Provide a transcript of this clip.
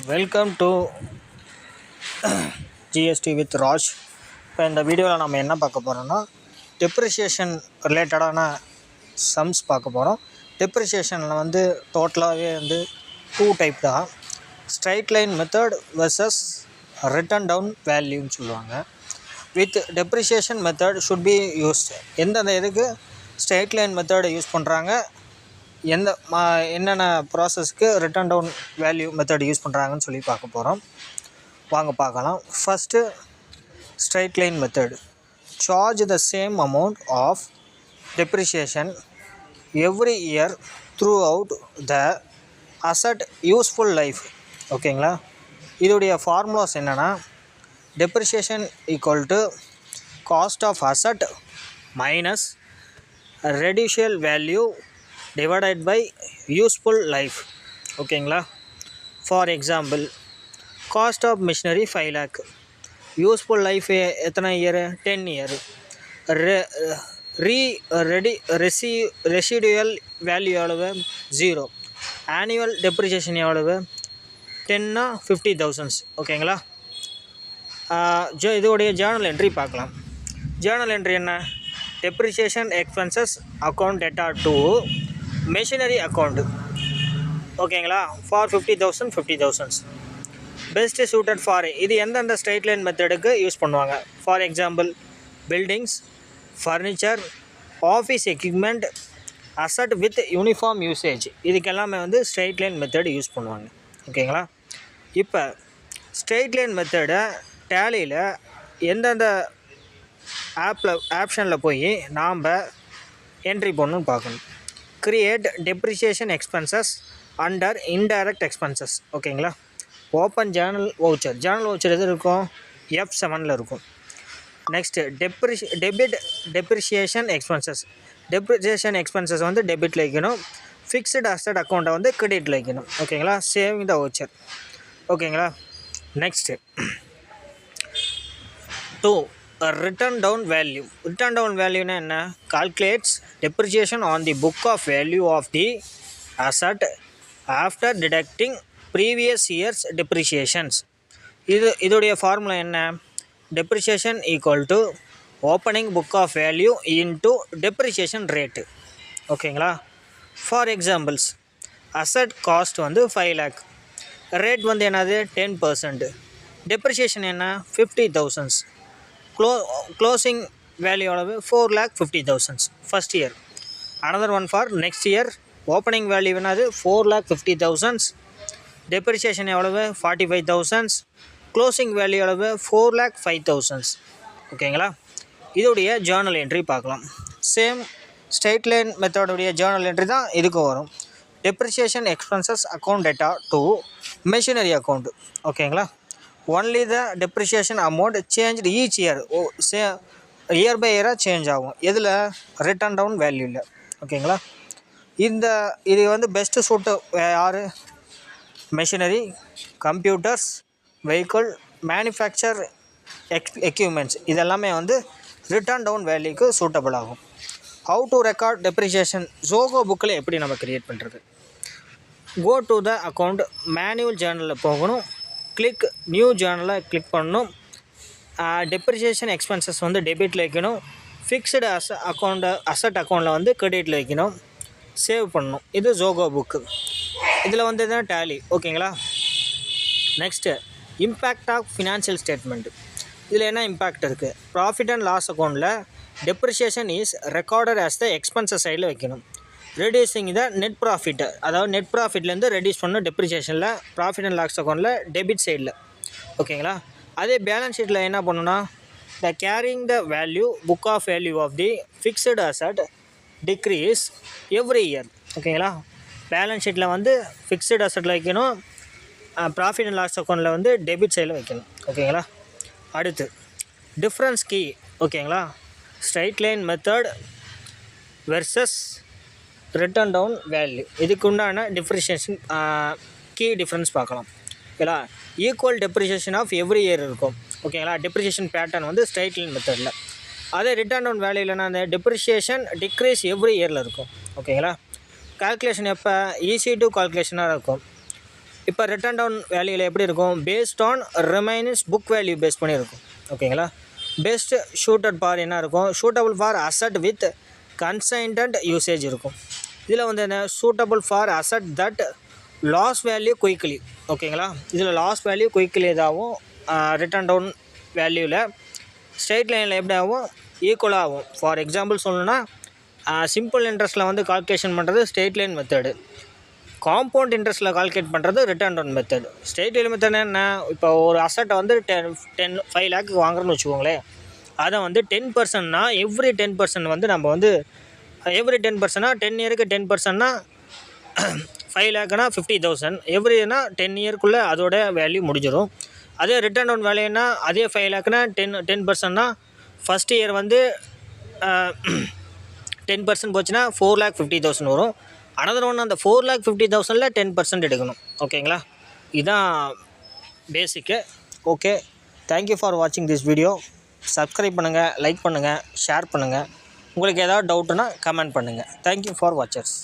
Welcome to GST with Raj. இப்போ இந்த வீடியோவில் நம்ம என்ன பார்க்க போகிறோம்னா டெப்ரிசியேஷன் ரிலேட்டடான சம்ஸ் பார்க்க போகிறோம். டெப்ரிசியேஷனில் வந்து டோட்டலாகவே வந்து 2 டைப் தான். Straight line method versus written down வேல்யூன்னு சொல்லுவாங்க. Which depreciation method should be used. எந்தெந்த இதுக்கு ஸ்ட்ரைட் லைன் மெத்தடை யூஸ் பண்ணுறாங்க, என்னென்ன ப்ராசஸ்க்கு written down value method use பண்ணுறாங்கன்னு சொல்லி பார்க்க போகிறோம். வாங்க பார்க்கலாம். First straight line method. Charge the same amount of depreciation every year throughout the asset useful life. ஓகேங்களா? இதோடைய ஃபார்முலாஸ் என்னென்னா depreciation equal to cost of asset minus residual value divided by useful life. ஓகேங்களா? For example, cost of machinery 5 lakh, useful life எத்தனை year? 10 year. Residual value எவ்வளவு? 0. Annual depreciation எவ்வளவு? 10 50,000. ஓகேங்களா? இதோடைய journal entry பார்க்கலாம். ஜேர்னல் என்ட்ரி என்ன? Depreciation expenses account data to machinery account. ஓகேங்களா? For 50,000 best suited for. இது எந்தெந்த ஸ்ட்ரைட் லைன் மெத்தடுக்கு யூஸ் பண்ணுவாங்க? For example, buildings, furniture, office equipment, asset with uniform usage. இதுக்கெல்லாமே வந்து ஸ்ட்ரைட் லைன் மெத்தட் யூஸ் பண்ணுவாங்க. ஓகேங்களா? இப்போ ஸ்ட்ரைட் லைன் மெத்தடை டேலியில் எந்தெந்த ஆப்ஷனில் போய் நாம் என்ட்ரி பண்ணணும்னு பார்க்கணும். Create depreciation expenses under indirect expenses. ஓகேங்களா? Open journal voucher. Journal voucher எது இருக்கும்? F7 இருக்கும். Next debit depreciation expenses. Depreciation expenses வந்து டெபிட்டில் வைக்கணும். ஃபிக்ஸ்டு அசட் அக்கௌண்ட்டை வந்து கிரெடிட்டில் வைக்கணும். ஓகேங்களா? Saving the voucher. ஓகேங்களா? Next 2 written down value. Written down வேல்யூனா என்ன? Calculates depreciation on the book of value of the asset after deducting previous years depreciations. இதோடைய ஃபார்முலா என்ன? Depreciation equal to opening book of value into depreciation rate. ஓகேங்களா? For examples, asset cost வந்து 5 lakh, rate வந்து என்னது? 10%. Depreciation என்ன? 50,000. Closing value எவ்வளவு? 4,50,000 first year. Another one for next year. Opening value என்னது? 4,50,000. Depreciation எவ்வளவு? 45,000. க்ளோசிங் வேல்யூ எவ்வளவு? 4,05,000. ஓகேங்களா? இதோடைய ஜேர்னல் என்ட்ரி பார்க்கலாம். சேம் ஸ்ட்ரைட் லைன் மெத்தடுடைய ஜேர்னல் என்ட்ரி தான் இதுக்கு வரும். Depreciation expenses account data to machinery account. ஓகேங்களா? Only the depreciation amount change each year. Year by இயராக சேஞ்ச் ஆகும். எதில்? ரிட்டன் டவுன் வேல்யூவில். ஓகேங்களா? இது வந்து பெஸ்ட்டு சூட்டு யார்? Machinery, computers, vehicle, manufacture equipments. இதெல்லாமே வந்து ரிட்டன் டவுன் வேல்யூக்கு சூட்டபிள் ஆகும். How to record depreciation? Zoho புக்கில் எப்படி நம்ம க்ரியேட் பண்ணுறது? Go to the account, manual ஜேர்னலில் போகணும். கிளிக் நியூ ஜேர்னலை கிளிக் பண்ணணும். டெப்ரிசியேஷன் எக்ஸ்பென்சஸ் வந்து டெபிட்டில் வைக்கணும். ஃபிக்ஸ்டு அசட் அக்கௌண்ட்டில் வந்து கிரெடிட்டில் வைக்கணும். சேவ் பண்ணணும். இது ஜோகோ புக்கு. இதில் வந்து தான் டேலி. ஓகேங்களா? Next impact of financial statement. இதில் என்ன இம்பேக்ட் இருக்குது? ப்ராஃபிட் அண்ட் லாஸ் அக்கௌண்ட்டில் depreciation is recorded as the expenses சைடில் வைக்கணும். ரெடியூசிங் த நெட் ப்ராஃபிட், அதாவது நெட் ப்ராஃபிட்லேருந்து ரெடியூஸ் பண்ணணும் டெப்ரிசியேஷனில். ப்ராஃபிட் அண்ட் லாஸ் அக்கௌண்ட்டில் டெபிட் சைடில். ஓகேங்களா? அதே பேலன்ஸ் ஷீட்டில் என்ன பண்ணணும்னா the carrying the value book of value of the fixed asset decrease every year. ஓகேங்களா? பேலன்ஸ் ஷீட்டில் வந்து ஃபிக்ஸ்டு அசட்டில் வைக்கணும். ப்ராஃபிட் அண்ட் லாஸ் அக்கௌண்ட்டில் வந்து டெபிட் சைடில் வைக்கணும். ஓகேங்களா? அடுத்து டிஃப்ரென்ஸ் கீ. ஓகேங்களா? Straight line method versus written down value. இதுக்கு உண்டான டிஃப்ரென்ஷியேஷன் கீ டிஃப்ரென்ஸ் பார்க்கலாம். ஓகேங்களா? Equal depreciation of every year இருக்கும். ஓகேங்களா? டெப்ரிசியேஷன் பேட்டர்ன் வந்து ஸ்ட்ரைட் லைன் மெத்தடில். அதே ரிட்டர்ன் டவுன் வேல்யூலனா அந்த டெப்ரிசியேஷன் டிக்ரீஸ் எவ்ரி இயரில் இருக்கும். ஓகேங்களா? கால்குலேஷன் எப்போ? EC2 கால்குலேஷனாக இருக்கும். இப்போ ரிட்டன் டவுன் வேல்யூவில் எப்படி இருக்கும், based on remainings book value base பண்ணியிருக்கும். ஓகேங்களா. பெஸ்ட் ஷூட்டட் ஃபார் என்ன இருக்கும், suitable for asset with consistent usage இருக்கும். இதில் வந்து என்ன, suitable for asset that loss value quickly. ஓகேங்களா. இதில் லாஸ் வேல்யூ குயிக்லி இதாகவும் ரிட்டன் டவுன் வேல்யூவில் ஸ்ட்ரெயிட் லைனில் எப்படி ஆகும், ஈக்குவலாக ஆகும். ஃபார் எக்ஸாம்பிள் சொல்லணுன்னா சிம்பிள் இன்ட்ரெஸ்ட்டில் வந்து கால்குலேஷன் பண்ணுறது ஸ்ட்ரெயிட் லைன் மெத்தடு, காம்பவுண்ட் இன்ட்ரெஸ்ட்டில் கால்குலேட் பண்ணுறது written down method. Straight line method என்ன, இப்போ ஒரு அசட்டை வந்து 5 லேக்கு வாங்குறோன்னு வச்சுக்கோங்களேன், அதை வந்து 10%னா எவ்ரி 10% வந்து நம்ம வந்து எவ்ரி 10%னா 10 இயருக்கு 10%னா 5 லேக்குனா 50,000 எவ்ரினா 10 இயர்க்குள்ளே அதோட வேல்யூ முடிஞ்சிடும். அதே ரிட்டன் டவுன் வேல்யூனா அதே 5 லேக்குனா 10%னா ஃபஸ்ட் இயர் வந்து 10% போச்சுன்னா 4,50,000 வரும். அனதர் ஒன் அந்த 4,50,000ல் 10% எடுக்கணும். ஓகேங்களா. இதுதான் பேசிக்கு. ஓகே, தேங்க்யூ ஃபார் வாட்சிங் திஸ் வீடியோ. சப்ஸ்கிரைப் பண்ணுங்கள், லைக் பண்ணுங்கள், ஷேர் பண்ணுங்கள். உங்களுக்கு ஏதாவது டவுட்டுன்னா கமெண்ட் பண்ணுங்கள். Thank you for watchers.